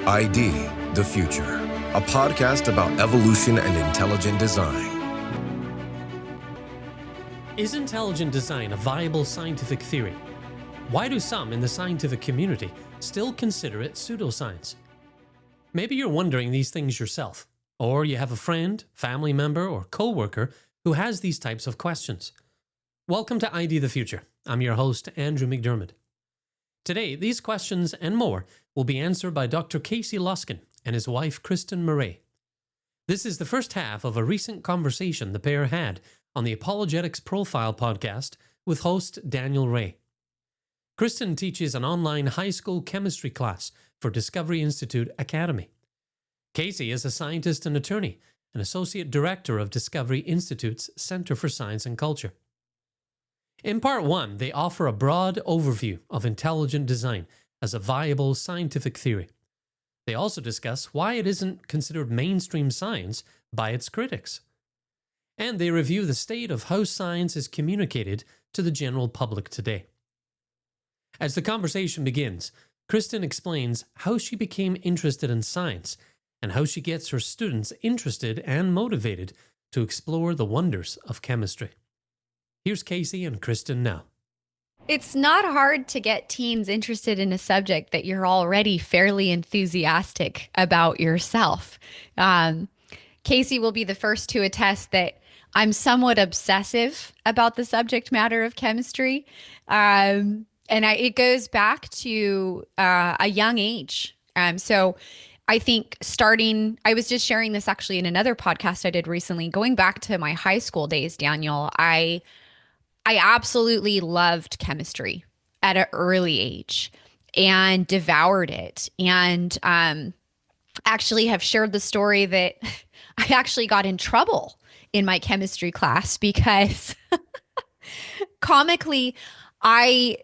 ID, the Future, a podcast about evolution and intelligent design. Is intelligent design a viable scientific theory? Why do some in the scientific community still consider it pseudoscience? Maybe you're wondering these things yourself, or you have a friend, family member, or coworker who has these types of questions. Welcome to ID the Future. I'm your host, Andrew McDermott. Today, these questions and more will be answered by Dr. Casey Luskin and his wife, Kristin Marais. This is the first half of a recent conversation the pair had on the Apologetics Profile podcast with host Daniel Ray. Kristin teaches an online high school chemistry class for Discovery Institute Academy. Casey is a scientist and attorney, and associate director of Discovery Institute's Center for Science and Culture. In part one, they offer a broad overview of intelligent design as a viable scientific theory. They also discuss why it isn't considered mainstream science by its critics. And they review the state of how science is communicated to the general public today. As the conversation begins, Kristin explains how she became interested in science and how she gets her students interested and motivated to explore the wonders of chemistry. Here's Casey and Kristin now. It's not hard to get teens interested in a subject that you're already fairly enthusiastic about yourself. Casey will be the first to attest that I'm somewhat obsessive about the subject matter of chemistry. It goes back to a young age. So I think I was just sharing this actually in another podcast I did recently, going back to my high school days, Daniel, I absolutely loved chemistry at an early age and devoured it. And actually have shared the story that I actually got in trouble in my chemistry class because comically, I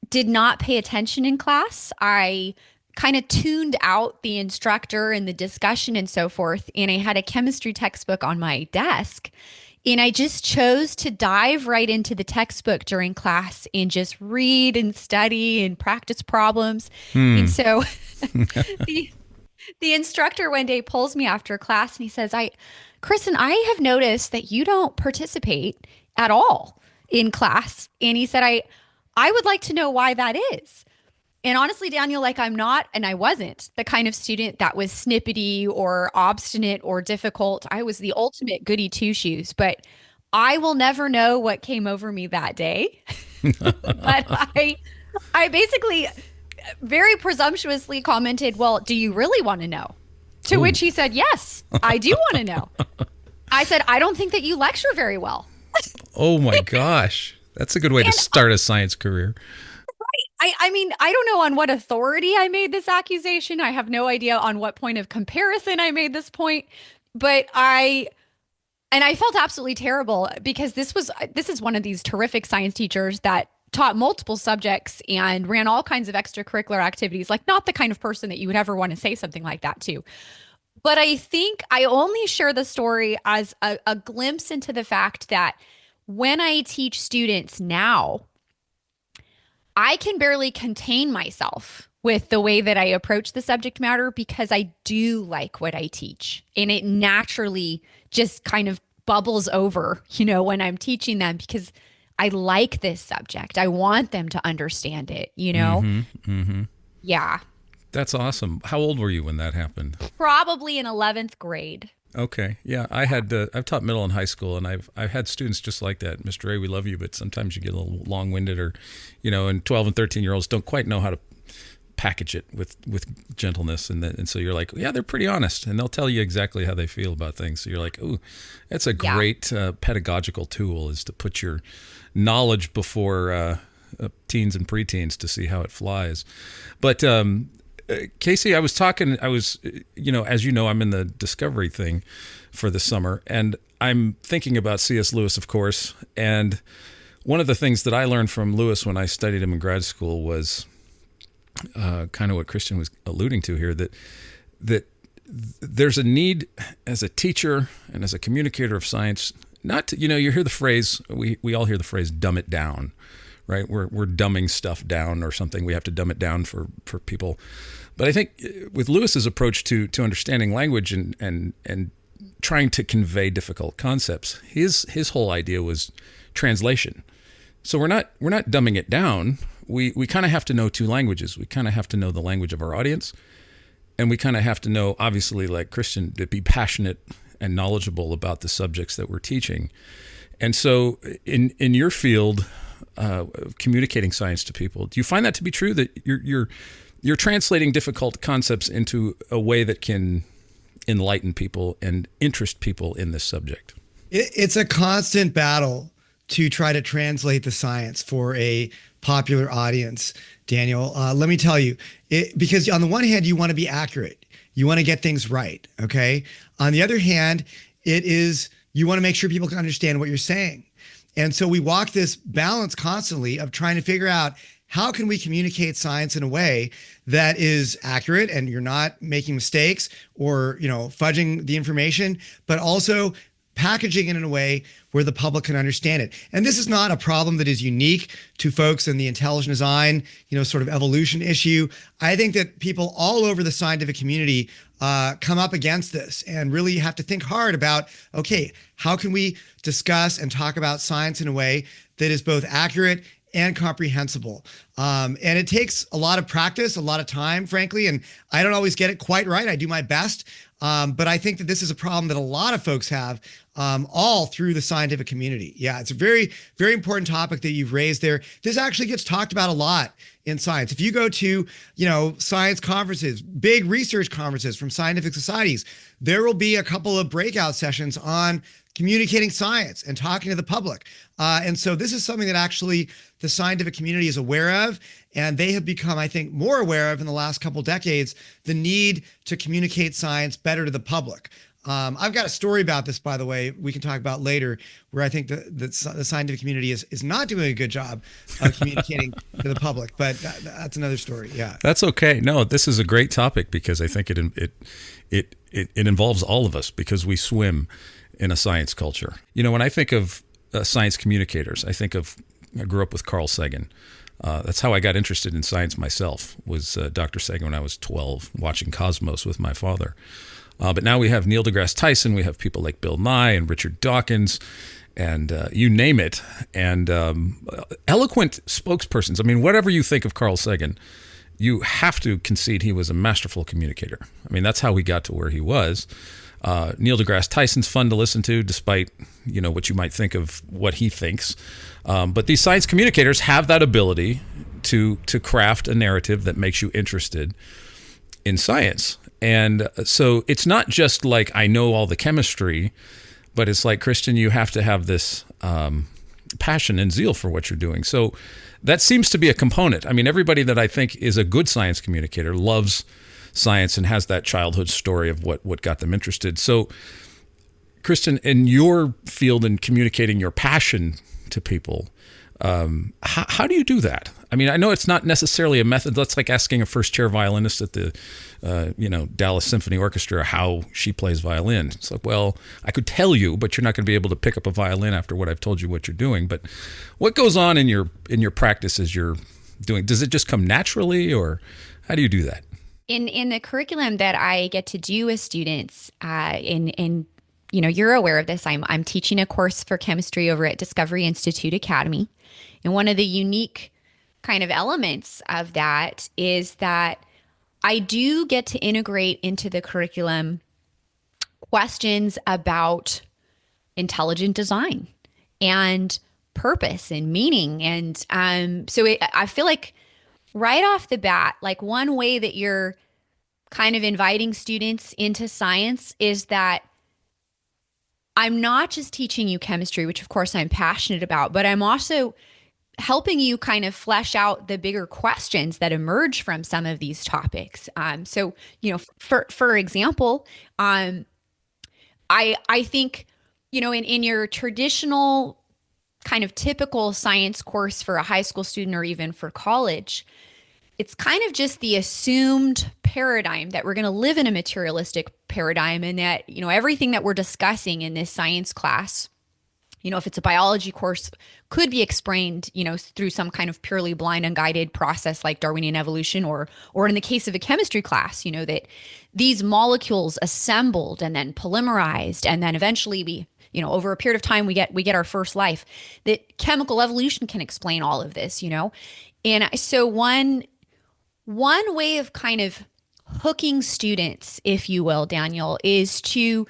did not pay attention in class. I kind of tuned out the instructor and the discussion and so forth. And I had a chemistry textbook on my desk. And I just chose to dive right into the textbook during class and just read and study and practice problems. And so the instructor one day pulls me after class and he says, Kristin, I have noticed that you don't participate at all in class. And he said, I would like to know why that is. And honestly, Daniel, I'm not, and I wasn't the kind of student that was snippety or obstinate or difficult. I was the ultimate goody two-shoes, but I will never know what came over me that day. But I basically very presumptuously commented, well, do you really want to know? To which he said, yes, I do want to know. I said, I don't think that you lecture very well. Oh my gosh. That's a good way to start a science career. I mean, I don't know on what authority I made this accusation. I have no idea on what point of comparison I made this point, but I felt absolutely terrible because this is one of these terrific science teachers that taught multiple subjects and ran all kinds of extracurricular activities, not the kind of person that you would ever want to say something like that to. But I think I only share the story as a glimpse into the fact that when I teach students now, I can barely contain myself with the way that I approach the subject matter because I do like what I teach. And it naturally just kind of bubbles over, when I'm teaching them because I like this subject. I want them to understand it, Yeah. That's awesome. How old were you when that happened? Probably in 11th grade. Okay. Yeah. I've taught middle and high school, and I've had students just like that. Mr. Ray, we love you, but sometimes you get a little long-winded or, and 12 and 13-year-olds don't quite know how to package it with gentleness. And so you're like, yeah, they're pretty honest, and they'll tell you exactly how they feel about things. So you're like, ooh, that's a great pedagogical tool, is to put your knowledge before teens and preteens to see how it flies. But Casey, as you know, I'm in the Discovery thing for the summer, and I'm thinking about C.S. Lewis, of course. And one of the things that I learned from Lewis when I studied him in grad school was kind of what Kristin was alluding to here, that there's a need as a teacher and as a communicator of science, not to, you hear the phrase, we all hear the phrase, dumb it down, right? We're dumbing stuff down or something. We have to dumb it down for people. But I think with Lewis's approach to understanding language and trying to convey difficult concepts, his whole idea was translation. So we're not dumbing it down. We kind of have to know two languages. We kind of have to know the language of our audience, and we kind of have to know, obviously, like Kristin, to be passionate and knowledgeable about the subjects that we're teaching. And so in your field of communicating science to people, do you find that to be true, that you're translating difficult concepts into a way that can enlighten people and interest people in this subject? It's a constant battle to try to translate the science for a popular audience, Daniel. Let me tell you, because on the one hand, you want to be accurate. You want to get things right, okay? On the other hand, you want to make sure people can understand what you're saying. And so we walk this balance constantly of trying to figure out, how can we communicate science in a way that is accurate and you're not making mistakes or, fudging the information, but also packaging it in a way where the public can understand it. And this is not a problem that is unique to folks in the intelligent design, sort of evolution issue. I think that people all over the scientific community come up against this and really have to think hard about, okay, how can we discuss and talk about science in a way that is both accurate and comprehensible. And it takes a lot of practice, a lot of time, frankly, and I don't always get it quite right. I do my best. But I think that this is a problem that a lot of folks have all through the scientific community. Yeah, it's a very, very important topic that you've raised there. This actually gets talked about a lot in science. If you go to, science conferences, big research conferences from scientific societies, there will be a couple of breakout sessions on communicating science and talking to the public. And so this is something that actually the scientific community is aware of, and they have become, I think, more aware of in the last couple decades, the need to communicate science better to the public. I've got a story about this, by the way, we can talk about later, where I think the scientific community is not doing a good job of communicating to the public, but that's another story. Yeah, that's okay. No, this is a great topic because I think it involves all of us because we swim in a science culture. When I think of science communicators, I grew up with Carl Sagan. That's how I got interested in science myself, was Dr. Sagan when I was 12, watching Cosmos with my father. But now we have Neil deGrasse Tyson, we have people like Bill Nye and Richard Dawkins, and you name it, and eloquent spokespersons. I mean, whatever you think of Carl Sagan, you have to concede he was a masterful communicator. I mean, that's how he got to where he was. Neil deGrasse Tyson's fun to listen to, despite what you might think of what he thinks. But these science communicators have that ability to craft a narrative that makes you interested in science. And so it's not just like I know all the chemistry, but it's like, Kristin, you have to have this passion and zeal for what you're doing. So that seems to be a component. I mean, everybody that I think is a good science communicator loves science and has that childhood story of what got them interested. So, Kristin, in your field in communicating your passion to people, how do you do that? I mean, I know it's not necessarily a method. That's like asking a first chair violinist at the Dallas Symphony Orchestra how she plays violin. It's like, well, I could tell you, but you're not going to be able to pick up a violin after what I've told you what you're doing. But what goes on in your practice as you're doing? Does it just come naturally, or how do you do that? In the curriculum that I get to do with students, you're aware of this. I'm teaching a course for chemistry over at Discovery Institute Academy, and one of the unique kind of elements of that is that I do get to integrate into the curriculum questions about intelligent design and purpose and meaning, and I feel like right off the bat, like one way that you're kind of inviting students into science is that I'm not just teaching you chemistry, which of course I'm passionate about, but I'm also helping you kind of flesh out the bigger questions that emerge from some of these topics. For example, I think, in your traditional kind of typical science course for a high school student or even for college, it's kind of just the assumed paradigm that we're going to live in a materialistic paradigm, and that, everything that we're discussing in this science class if it's a biology course, could be explained, through some kind of purely blind, unguided process like Darwinian evolution, or in the case of a chemistry class, that these molecules assembled and then polymerized, and then eventually we, over a period of time, we get our first life. That chemical evolution can explain all of this, And so one way of kind of hooking students, if you will, Daniel, is to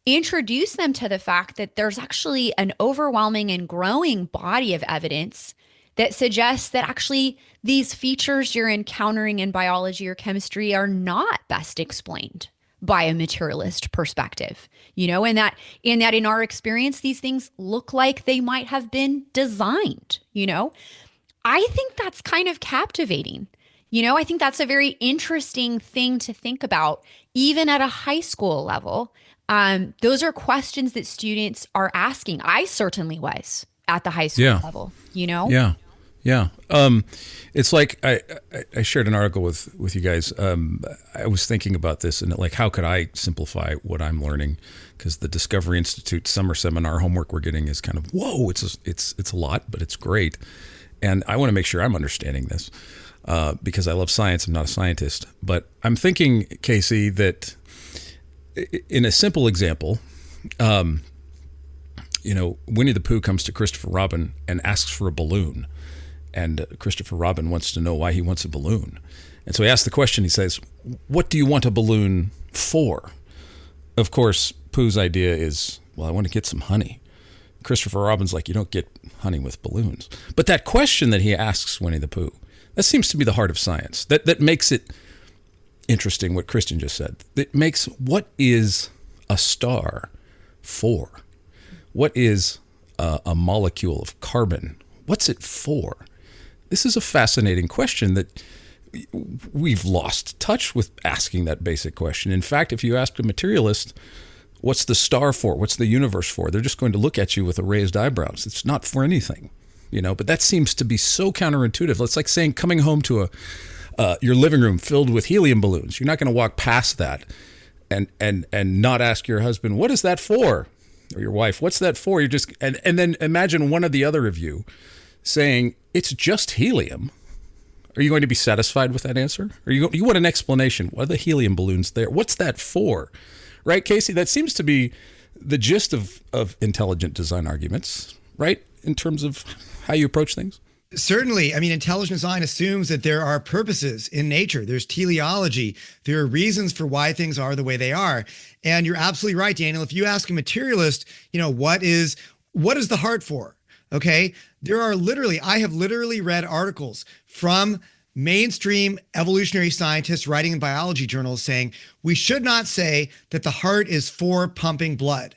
introduce them to the fact that there's actually an overwhelming and growing body of evidence that suggests that actually these features you're encountering in biology or chemistry are not best explained by a materialist perspective, and that in our experience, these things look like they might have been designed, I think that's kind of captivating. I think that's a very interesting thing to think about, even at a high school level. Those are questions that students are asking. I certainly was at the high school level, Yeah. Yeah. It's like I shared an article with you guys. I was thinking about this and like, how could I simplify what I'm learning? Because the Discovery Institute summer seminar homework we're getting is kind of, whoa, it's a lot, but it's great. And I want to make sure I'm understanding this because I love science. I'm not a scientist. But I'm thinking, Casey, that in a simple example, Winnie the Pooh comes to Christopher Robin and asks for a balloon. And Christopher Robin wants to know why he wants a balloon. And so he asks the question, he says, what do you want a balloon for? Of course, Pooh's idea is, well, I want to get some honey. Christopher Robin's like, you don't get honey with balloons. But that question that he asks Winnie the Pooh, that seems to be the heart of science. That makes it interesting what Kristin just said. It makes, what is a star for? What is a molecule of carbon? What's it for? This is a fascinating question that we've lost touch with asking that basic question. In fact, if you ask a materialist, what's the star for? What's the universe for? They're just going to look at you with raised eyebrows. It's not for anything, but that seems to be so counterintuitive. It's like saying coming home to your living room filled with helium balloons. You're not going to walk past that and not ask your husband, what is that for? Or your wife, what's that for? You're just, and then imagine one or the other of you saying, it's just helium. Are you going to be satisfied with that answer? Or you want an explanation? What are the helium balloons there? What's that for? Right, Casey? That seems to be the gist of intelligent design arguments, right? In terms of how you approach things. Certainly. I mean, intelligent design assumes that there are purposes in nature. There's teleology. There are reasons for why things are the way they are. And you're absolutely right, Daniel. If you ask a materialist, what is the heart for? Okay. I have literally read articles from mainstream evolutionary scientists writing in biology journals saying we should not say that the heart is for pumping blood,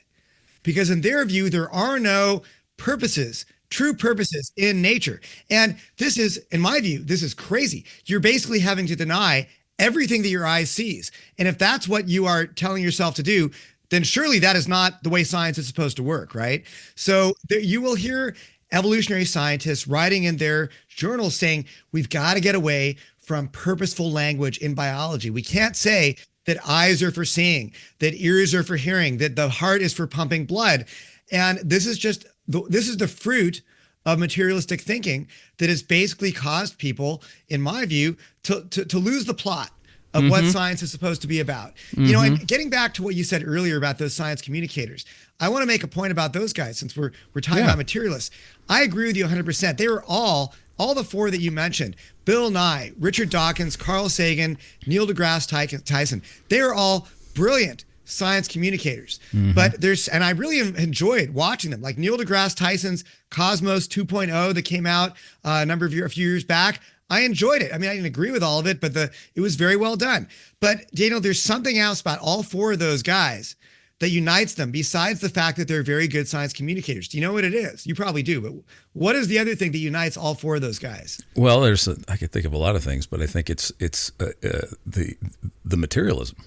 because in their view, there are no true purposes in nature. And this is, in my view, this is crazy. You're basically having to deny everything that your eye sees. And if that's what you are telling yourself to do, then surely that is not the way science is supposed to work, right? So you will hear evolutionary scientists writing in their journals saying, we've got to get away from purposeful language in biology. We can't say that eyes are for seeing, that ears are for hearing, that the heart is for pumping blood. And this is the fruit of materialistic thinking that has basically caused people, in my view, to lose the plot of what science is supposed to be about. And getting back to what you said earlier about those science communicators, I want to make a point about those guys since we're talking about materialists. I agree with you 100%. They were all the four that you mentioned, Bill Nye, Richard Dawkins, Carl Sagan, Neil deGrasse Tyson, they are all brilliant science communicators. But and I really enjoyed watching them, like Neil deGrasse Tyson's Cosmos 2.0 that came out a few years back. I enjoyed it. I mean, I didn't agree with all of it, but it was very well done. But Daniel, there's something else about all four of those guys that unites them besides the fact that they're very good science communicators. Do you know what it is? You probably do, but what is the other thing that unites all four of those guys? Well, I could think of a lot of things, but I think it's the materialism.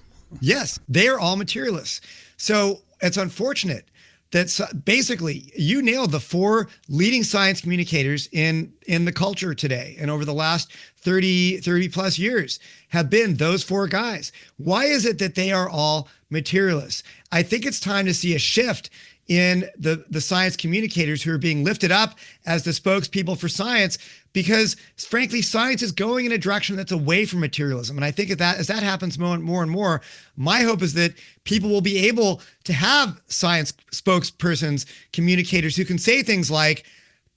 Yes, they are all materialists. So it's unfortunate that basically you nailed the four leading science communicators in the culture today and over the last 30 plus years have been those four guys. Why is it that they are all materialists? I think it's time to see a shift in the science communicators who are being lifted up as the spokespeople for science, because frankly, science is going in a direction that's away from materialism. And I think as that happens more and more, my hope is that people will be able to have science spokespersons, communicators who can say things like,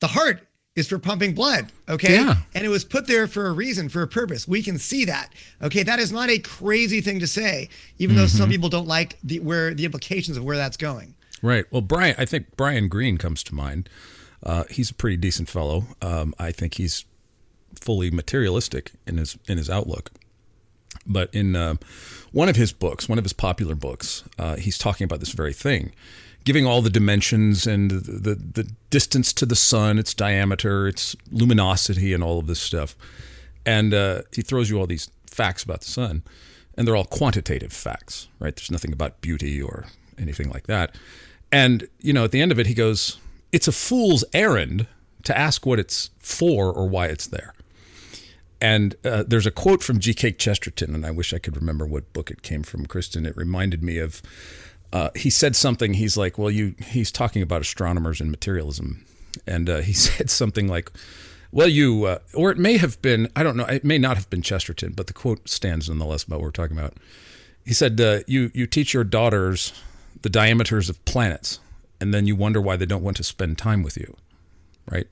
the heart is for pumping blood, okay? Yeah. And it was put there for a reason, for a purpose. We can see that, okay? That is not a crazy thing to say, even though some people don't like the implications of where that's going. Right. Well, I think Brian Greene comes to mind. He's a pretty decent fellow. I think he's fully materialistic in his outlook. But in one of his popular books, he's talking about this very thing, giving all the dimensions and the distance to the sun, its diameter, its luminosity, and all of this stuff. And he throws you all these facts about the sun, and they're all quantitative facts, right? There's nothing about beauty or anything like that. And, at the end of it, he goes, it's a fool's errand to ask what it's for or why it's there. And there's a quote from G.K. Chesterton, and I wish I could remember what book it came from, Kristin. It reminded me of, he said something, he's like, he's talking about astronomers and materialism. And he said something like, or it may have been, I don't know, it may not have been Chesterton, but the quote stands nonetheless about what we're talking about. He said, you teach your daughters the diameters of planets, and then you wonder why they don't want to spend time with you, right?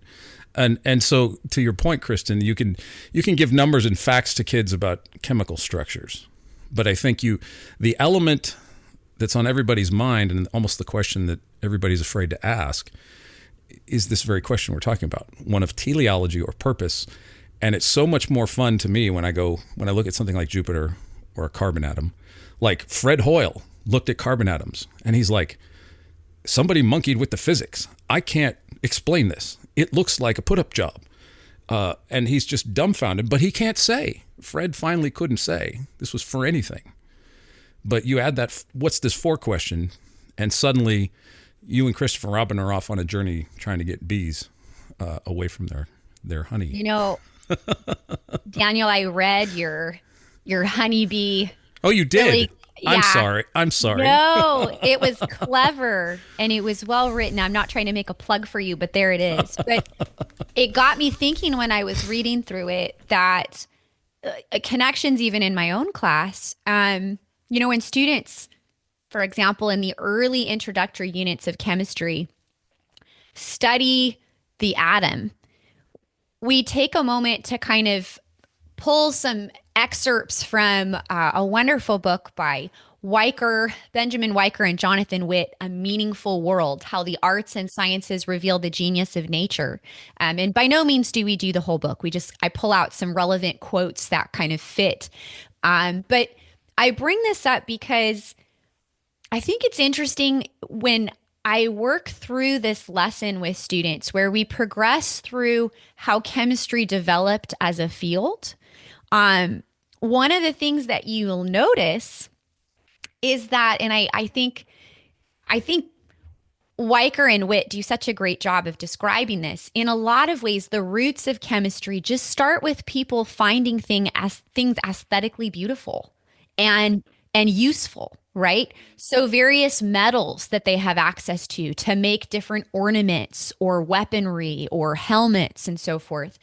And so to your point, Kristin, you can give numbers and facts to kids about chemical structures, but I think the element that's on everybody's mind, and almost the question that everybody's afraid to ask, is this very question we're talking about, one of teleology or purpose. And it's so much more fun to me when I look at something like Jupiter or a carbon atom. Like Fred Hoyle looked at carbon atoms, and he's like, somebody monkeyed with the physics. I can't explain this. It looks like a put-up job. And he's just dumbfounded, but he can't say. Fred finally couldn't say this was for anything. But you add that, what's this for question, and suddenly you and Christopher Robin are off on a journey trying to get bees away from their honey. Daniel, I read your honeybee. Oh, you did? Really, yeah. I'm sorry. No, it was clever and it was well written. I'm not trying to make a plug for you, but there it is. But it got me thinking when I was reading through it that connections even in my own class, when students, for example, in the early introductory units of chemistry, study the atom, we take a moment to kind of pull some excerpts from a wonderful book by Benjamin Weicker and Jonathan Witt, A Meaningful World, How the Arts and Sciences Reveal the Genius of Nature. And by no means do we do the whole book. I pull out some relevant quotes that kind of fit. But I bring this up because I think it's interesting when I work through this lesson with students where we progress through how chemistry developed as a field. One of the things that you'll notice is that, and I think Weicker and Witt do such a great job of describing this. In a lot of ways, the roots of chemistry just start with people finding things aesthetically beautiful and useful, right? So various metals that they have access to make different ornaments or weaponry or helmets and so forth.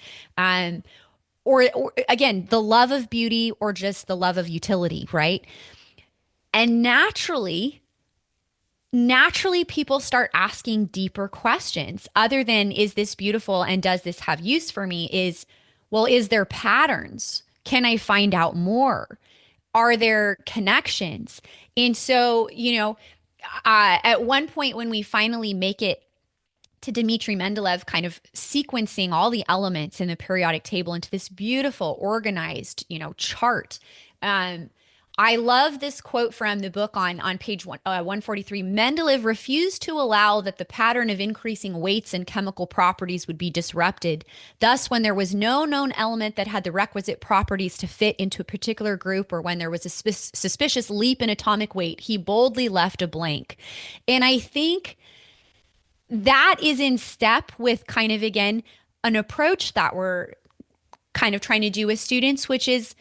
Or again, the love of beauty or just the love of utility, right? And naturally people start asking deeper questions other than, is this beautiful and does this have use for me? Is there patterns? Can I find out more? Are there connections? And so, at one point when we finally make it to Dmitry Mendeleev kind of sequencing all the elements in the periodic table into this beautiful, organized, chart. I love this quote from the book on page 143. Mendeleev refused to allow that the pattern of increasing weights and chemical properties would be disrupted. Thus, when there was no known element that had the requisite properties to fit into a particular group, or when there was a suspicious leap in atomic weight, he boldly left a blank. And I think that is in step with kind of, again, an approach that we're kind of trying to do with students, which is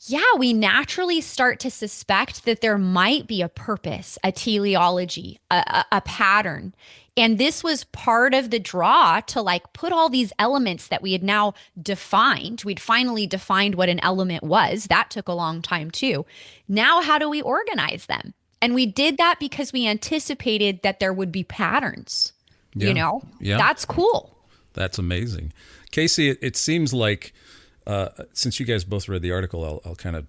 Yeah, we naturally start to suspect that there might be a purpose, a teleology, a pattern. And this was part of the draw to like put all these elements that we had now defined. We'd finally defined what an element was. That took a long time too. Now, how do we organize them? And we did that because we anticipated that there would be patterns. You know, that's cool. That's amazing. Casey, it seems like, since you guys both read the article, I'll kind of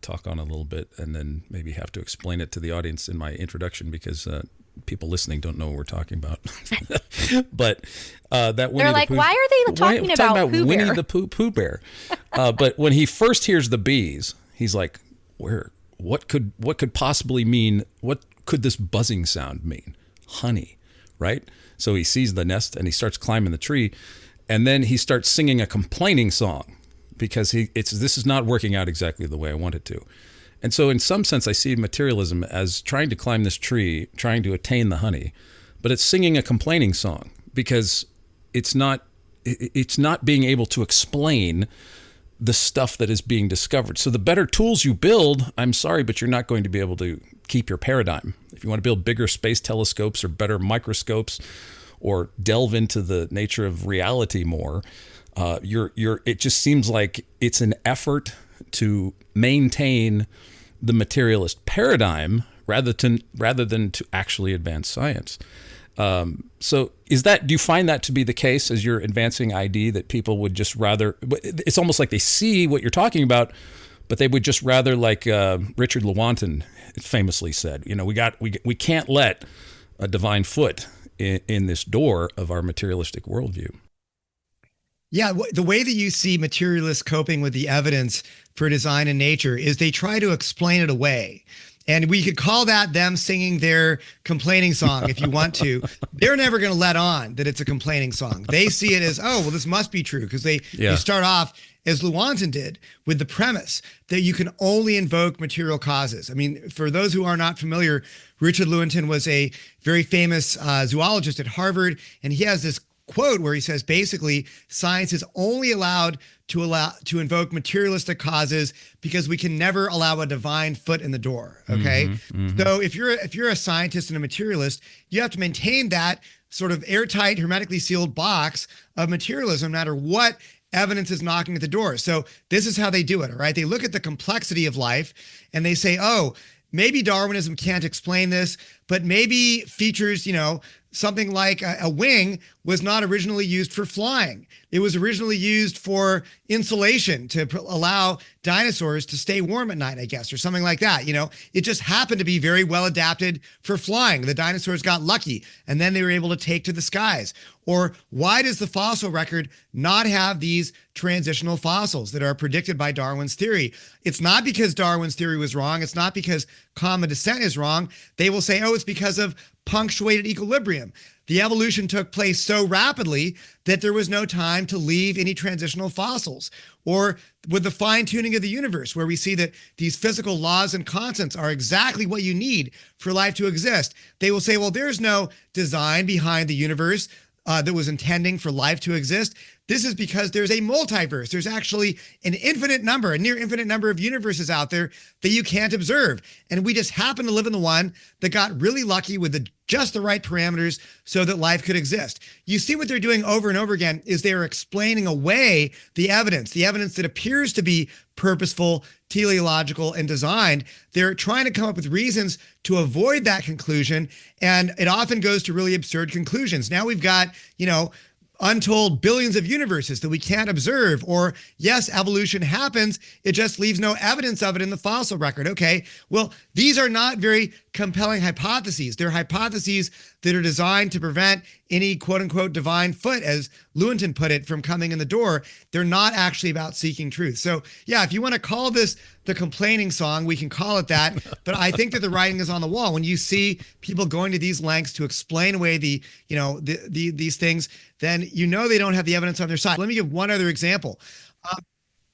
talk on it a little bit and then maybe have to explain it to the audience in my introduction because people listening don't know what we're talking about. But that Winnie They're like, why are they talking about Pooh Winnie Bear? the Pooh Bear? But when he first hears the bees, he's like, what could possibly mean? What could this buzzing sound mean? Honey, right? So he sees the nest and he starts climbing the tree, and then he starts singing a complaining song because this is not working out exactly the way I want it to. And so in some sense, I see materialism as trying to climb this tree, trying to attain the honey, but it's singing a complaining song because it's not being able to explain the stuff that is being discovered. So the better tools you build, I'm sorry, but you're not going to be able to keep your paradigm. If you want to build bigger space telescopes or better microscopes or delve into the nature of reality more, it just seems like it's an effort to maintain the materialist paradigm rather than to actually advance science. So do you find that to be the case as you're advancing ID, that people would just rather, it's almost like they see what you're talking about, but they would just rather, like Richard Lewontin famously said, we can't let a divine foot in this door of our materialistic worldview. Yeah, the way that you see materialists coping with the evidence for design and nature is they try to explain it away. And we could call that them singing their complaining song if you want to. They're never going to let on that it's a complaining song. They see it as, oh, well, this must be true, because they start off, as Lewontin did, with the premise that you can only invoke material causes. I mean, for those who are not familiar, Richard Lewontin was a very famous zoologist at Harvard, and he has this quote where he says basically science is only allowed to invoke materialistic causes because we can never allow a divine foot in the door. Okay. So if you're a scientist and a materialist, you have to maintain that sort of airtight, hermetically sealed box of materialism, no matter what evidence is knocking at the door. So this is how they do it. All right. They look at the complexity of life and they say, oh, maybe Darwinism can't explain this, but maybe features, something like a wing was not originally used for flying. It was originally used for insulation to allow dinosaurs to stay warm at night, I guess, or something like that. It just happened to be very well adapted for flying. The dinosaurs got lucky and then they were able to take to the skies. Or why does the fossil record not have these transitional fossils that are predicted by Darwin's theory? It's not because Darwin's theory was wrong. It's not because common descent is wrong. They will say, oh, it's because of punctuated equilibrium. The evolution took place so rapidly that there was no time to leave any transitional fossils. Or with the fine-tuning of the universe, where we see that these physical laws and constants are exactly what you need for life to exist. They will say, well, there's no design behind the universe that was intending for life to exist. This is because there's a multiverse. There's actually a near infinite number of universes out there that you can't observe. And we just happen to live in the one that got really lucky with just the right parameters so that life could exist. You see what they're doing over and over again is they're explaining away the evidence that appears to be purposeful, teleological, and designed. They're trying to come up with reasons to avoid that conclusion. And it often goes to really absurd conclusions. Now we've got, untold billions of universes that we can't observe. Or yes, evolution happens. It just leaves no evidence of it in the fossil record. Okay, well, these are not very compelling hypotheses. They're hypotheses that are designed to prevent any quote unquote divine foot, as Lewontin put it, from coming in the door. They're not actually about seeking truth. So yeah, if you want to call this the complaining song, we can call it that. But I think that the writing is on the wall. When you see people going to these lengths to explain away these things, then they don't have the evidence on their side. Let me give one other example.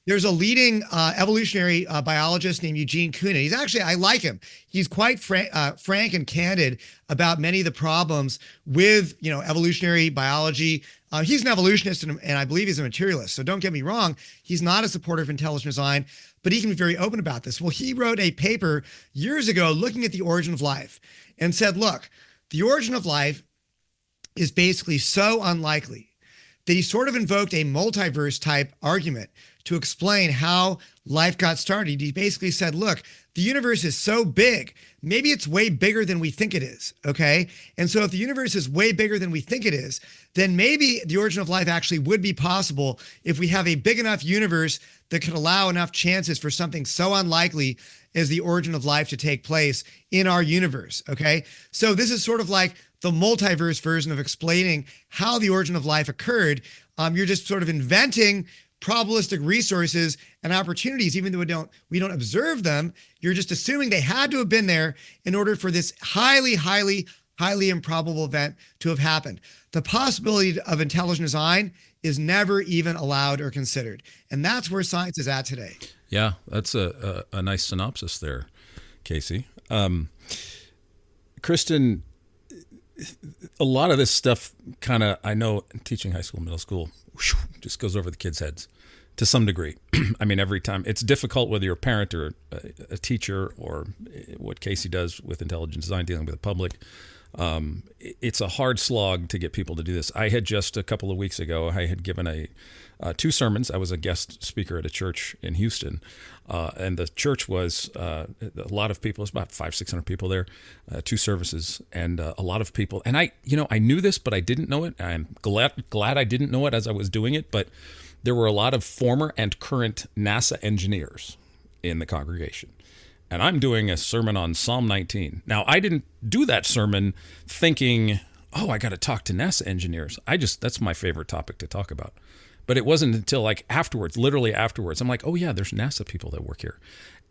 There's a leading evolutionary biologist named Eugene Koonin. He's actually, I like him. He's quite frank and candid about many of the problems with, evolutionary biology. He's an evolutionist and I believe he's a materialist. So don't get me wrong. He's not a supporter of intelligent design, but he can be very open about this. Well, he wrote a paper years ago looking at the origin of life and said, look, the origin of life is basically so unlikely that he sort of invoked a multiverse type argument to explain how life got started. He basically said, look, the universe is so big, maybe it's way bigger than we think it is, okay? And so if the universe is way bigger than we think it is, then maybe the origin of life actually would be possible if we have a big enough universe that could allow enough chances for something so unlikely as the origin of life to take place in our universe, okay? So this is sort of like the multiverse version of explaining how the origin of life occurred. You're just sort of inventing probabilistic resources and opportunities, even though we don't observe them. You're just assuming they had to have been there in order for this highly, highly, highly improbable event to have happened. The possibility of intelligent design is never even allowed or considered. And that's where science is at today. Yeah, that's a nice synopsis there, Casey. Kristin, a lot of this stuff kind of, I know teaching high school, middle school, just goes over the kids' heads to some degree. I mean, every time it's difficult whether you're a parent or a teacher or what Casey does with intelligent design, dealing with the public. It's a hard slog to get people to do this. I had just a couple of weeks ago, I had given two sermons. I was a guest speaker at a church in Houston. And the church was a lot of people. It's about 500-600 people there, two services, and a lot of people. And I knew this, but I didn't know it. I'm glad I didn't know it as I was doing it. But there were a lot of former and current NASA engineers in the congregation. And I'm doing a sermon on Psalm 19. Now, I didn't do that sermon thinking, oh, I got to talk to NASA engineers. That's my favorite topic to talk about. But it wasn't until like afterwards, literally afterwards, I'm like, oh yeah, there's NASA people that work here.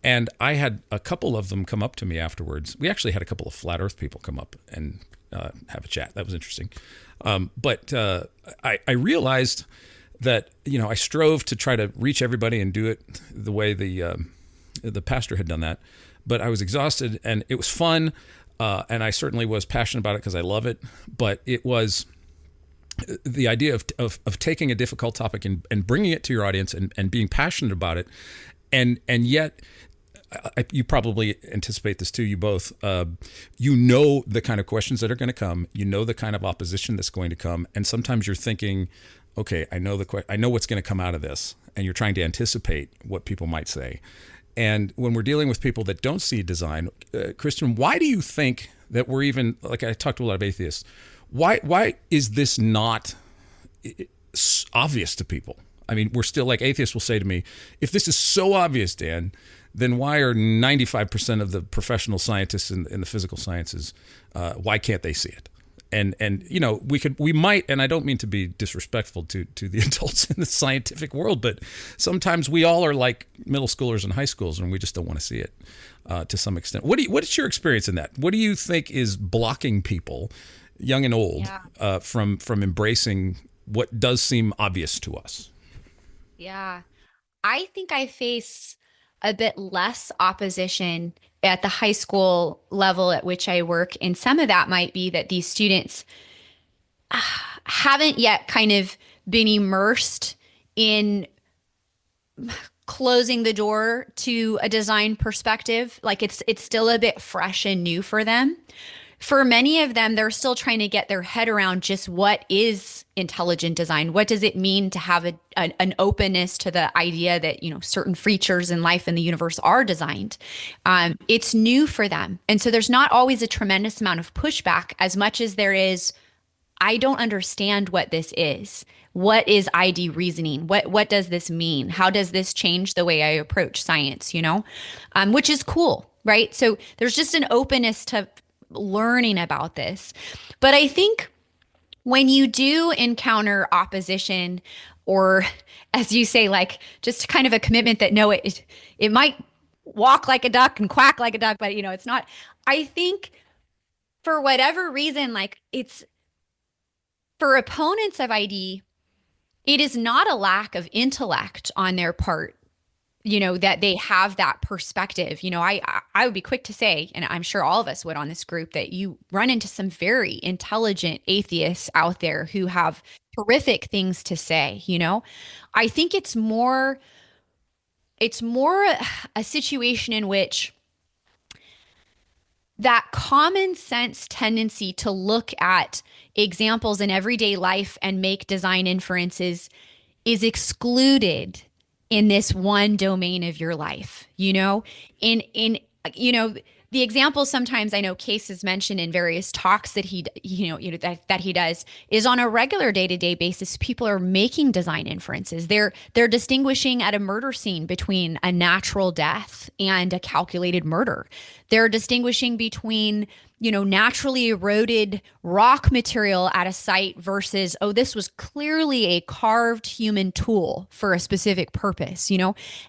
And I had a couple of them come up to me afterwards. We actually had a couple of flat earth people come up and have a chat. That was interesting. But I realized that, I strove to try to reach everybody and do it the way the pastor had done that. But I was exhausted and it was fun. And I certainly was passionate about it because I love it. But it was the idea of taking a difficult topic and bringing it to your audience and being passionate about it. And yet, you probably anticipate this too, you both, the kind of questions that are going to come, the kind of opposition that's going to come. And sometimes you're thinking, okay, I know what's going to come out of this. And you're trying to anticipate what people might say. And when we're dealing with people that don't see design, Kristin, why do you think that we're even, like I talked to a lot of atheists, why is this not obvious to people? I mean, we're still, like, atheists will say to me, if this is so obvious, Dan, then why are 95% of the professional scientists in the physical sciences, why can't they see it? And we might, and I don't mean to be disrespectful to the adults in the scientific world, but sometimes we all are like middle schoolers and high schools, and we just don't want to see it to some extent. What is your experience in that? What do you think is blocking people, young and old, from embracing what does seem obvious to us? Yeah, I think I face a bit less opposition at the high school level at which I work. And some of that might be that these students haven't yet kind of been immersed in closing the door to a design perspective. Like it's still a bit fresh and new for them. For many of them, they're still trying to get their head around just what is intelligent design. What does it mean to have an openness to the idea that, certain features in life and the universe are designed? It's new for them. And so there's not always a tremendous amount of pushback as much as there is, I don't understand what this is. What is ID reasoning? What does this mean? How does this change the way I approach science, which is cool, right? So there's just an openness to learning about this. But I think when you do encounter opposition, or as you say, like just kind of a commitment that no, it might walk like a duck and quack like a duck, but it's not. I think for whatever reason, like it's for opponents of ID, it is not a lack of intellect on their part that they have that perspective. I would be quick to say, and I'm sure all of us would on this group, that you run into some very intelligent atheists out there who have terrific things to say. I think it's more a situation in which that common sense tendency to look at examples in everyday life and make design inferences is excluded in this one domain of your life. The example sometimes I know Case has mentioned in various talks that he does is on a regular day-to-day basis. People are making design inferences. They're distinguishing at a murder scene between a natural death and a calculated murder. They're distinguishing between naturally eroded rock material at a site versus, this was clearly a carved human tool for a specific purpose,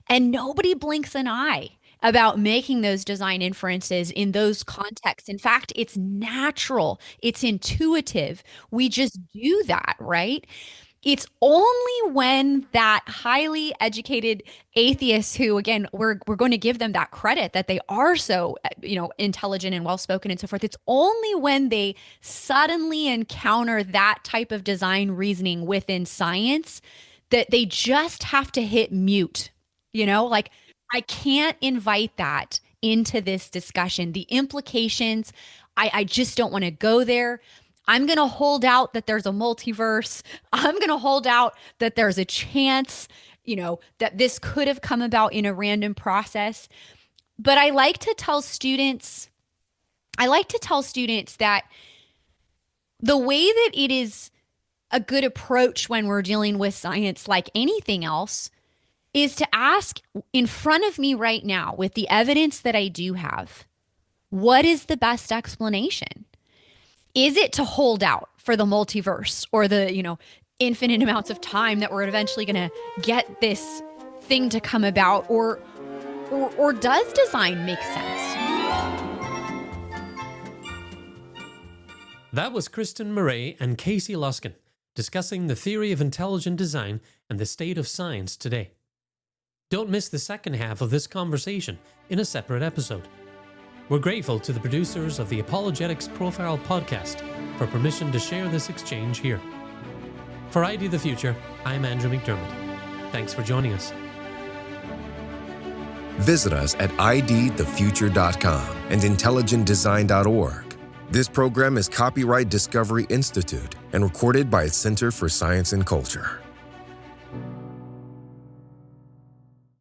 and nobody blinks an eye about making those design inferences in those contexts. In fact, it's natural, it's intuitive. We just do that, right? It's only when that highly educated atheists who, again, we're going to give them that credit that they are so, intelligent and well-spoken and so forth. It's only when they suddenly encounter that type of design reasoning within science that they just have to hit mute, I can't invite that into this discussion. The implications, I just don't want to go there. I'm going to hold out that there's a multiverse. I'm going to hold out that there's a chance, that this could have come about in a random process. But I like to tell students that the way that it is a good approach when we're dealing with science, like anything else, is to ask in front of me right now, with the evidence that I do have, what is the best explanation? Is it to hold out for the multiverse or the, infinite amounts of time that we're eventually going to get this thing to come about, or does design make sense? That was Kristin Marais and Casey Luskin discussing the theory of intelligent design and the state of science today. Don't miss the second half of this conversation in a separate episode. We're grateful to the producers of the Apologetics Profile podcast for permission to share this exchange here. For ID the Future, I'm Andrew McDermott. Thanks for joining us. Visit us at idthefuture.com and intelligentdesign.org. This program is copyright Discovery Institute and recorded by its Center for Science and Culture.